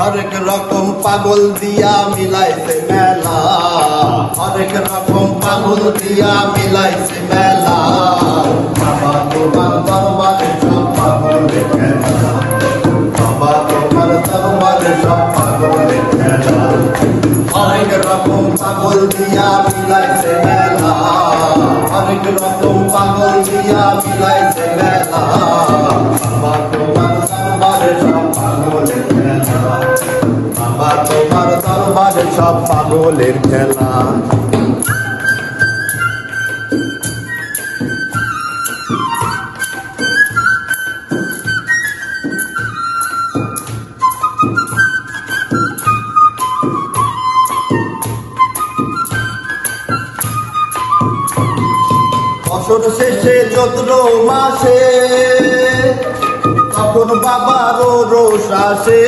হরেক রকম পাগল দিয়া মিলাইছে মেলা, হরেক রকম পাগল দিয়া মিলাইছে মেলা। বাবা তোমার দরবারে সব পাগলের খেলা, বাবা তোমার দরবারে সব পাগলের খেলা। হরেক রকম পাগল দিয়া মিলাইছে মেলা, হরেক রকম পাগল দিয়া মিলাইছে মেলা। বাবা তোমার দরবারে সব পাগলের খেলা, বাবা তোমার দরবারে সব পাগলের খেলা। বছর শেষে চৈত্র মাসে তখন বাবারও রোষ আসে।